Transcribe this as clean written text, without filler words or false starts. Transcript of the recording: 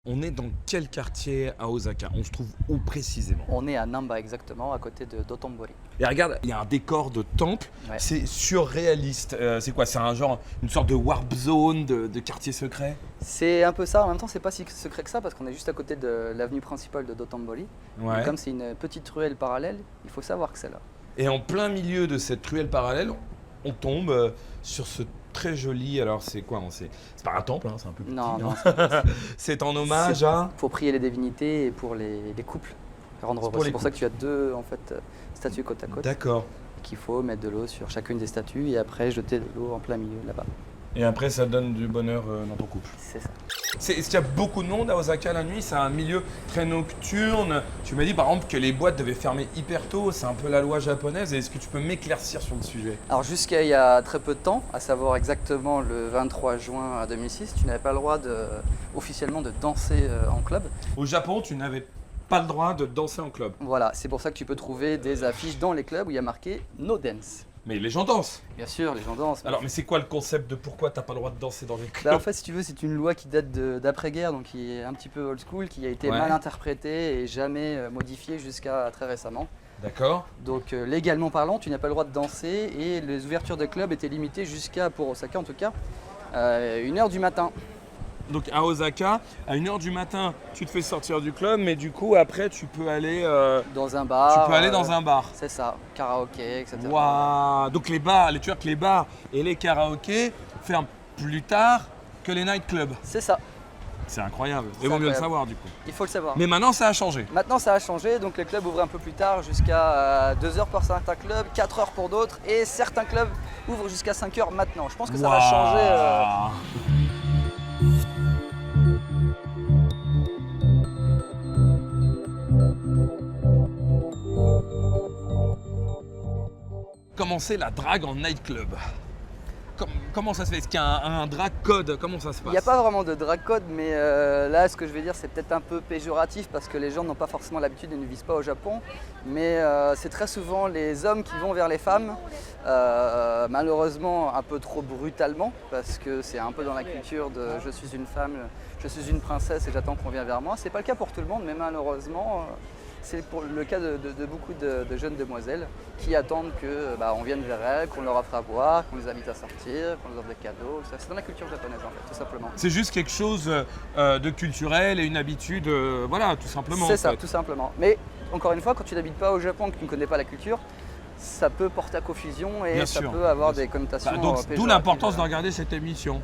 On est dans quel quartier à Osaka? On se trouve où précisément? On est à Namba exactement, à côté de Dotonbori. Et regarde, il y a un décor de temple, Ouais. c'est surréaliste. C'est quoi? C'est un genre, une sorte de warp zone, de quartier secret? C'est un peu ça, en même temps c'est pas si secret que ça parce qu'on est juste à côté de l'avenue principale de Dotonbori. Ouais. Et comme c'est une petite ruelle parallèle, il faut savoir que c'est là. Et en plein milieu de cette ruelle parallèle, on tombe sur ce très joli. Alors c'est quoi? C'est pas un temple, hein, c'est un peu petit. Non, non, C'est en hommage à. pour prier les divinités et pour les couples. Rendre heureux. C'est pour ça que tu as deux en fait, statues côte à côte. D'accord. Qu'il faut mettre de l'eau sur chacune des statues et après jeter de l'eau en plein milieu là-bas. Et après, ça donne du bonheur dans ton couple. C'est ça. Est-ce qu'il y a beaucoup de monde à Osaka la nuit? C'est un milieu très nocturne. Tu m'as dit par exemple que les boîtes devaient fermer hyper tôt. C'est un peu la loi japonaise. Est-ce que tu peux m'éclaircir sur le sujet? Alors jusqu'à il y a très peu de temps, à savoir exactement le 23 juin 2006, tu n'avais pas le droit officiellement de danser en club. Au Japon, tu n'avais pas le droit de danser en club. Voilà, c'est pour ça que tu peux trouver des affiches dans les clubs où il y a marqué No Dance. Mais les gens dansent. Bien sûr, les gens dansent. Alors, mais c'est quoi le concept de pourquoi t'as pas le droit de danser dans les clubs? Bah, en fait, si tu veux, c'est une loi qui date d'après-guerre, donc qui est un petit peu old school, qui a été mal interprétée et jamais modifiée jusqu'à très récemment. D'accord. Donc légalement parlant, tu n'as pas le droit de danser et les ouvertures de clubs étaient limitées jusqu'à, pour Osaka en tout cas, 1h du matin. Donc à Osaka, à 1h du matin, tu te fais sortir du club, mais du coup après tu peux aller dans un bar. Tu peux aller dans un bar. C'est ça, karaoké, etc. Waouh. Donc les bars, tu vois que les bars et les karaokés ferment plus tard que les nightclubs. C'est ça. C'est incroyable. Et vaut mieux le savoir du coup. Il faut le savoir. Mais maintenant ça a changé. Maintenant ça a changé, donc les clubs ouvrent un peu plus tard jusqu'à 2h pour certains clubs, 4h pour d'autres et certains clubs ouvrent jusqu'à 5h maintenant. Je pense que ça va changer. Comment c'est la drague en nightclub? Comment ça se fait? Est-ce qu'il y a un drag code? Comment ça se passe? Il n'y a pas vraiment de drag code, mais là, ce que je vais dire, c'est peut-être un peu péjoratif parce que les gens n'ont pas forcément l'habitude et ne vivent pas au Japon. Mais c'est très souvent les hommes qui vont vers les femmes, malheureusement un peu trop brutalement, parce que c'est un peu dans la culture de je suis une femme, je suis une princesse et j'attends qu'on vienne vers moi. C'est pas le cas pour tout le monde, mais malheureusement, c'est le cas de beaucoup de jeunes demoiselles qui attendent qu'on vienne vers elles, qu'on leur offre à boire, qu'on les invite à sortir, qu'on leur offre des cadeaux. C'est dans la culture japonaise en fait, tout simplement. C'est juste quelque chose de culturel et une habitude, voilà, tout simplement. C'est ça, tout simplement. Mais encore une fois, quand tu n'habites pas au Japon, que tu ne connais pas la culture, ça peut porter à confusion et Bien ça sûr, peut avoir des connotations donc, d'où péjoratives. l'importance de regarder cette émission.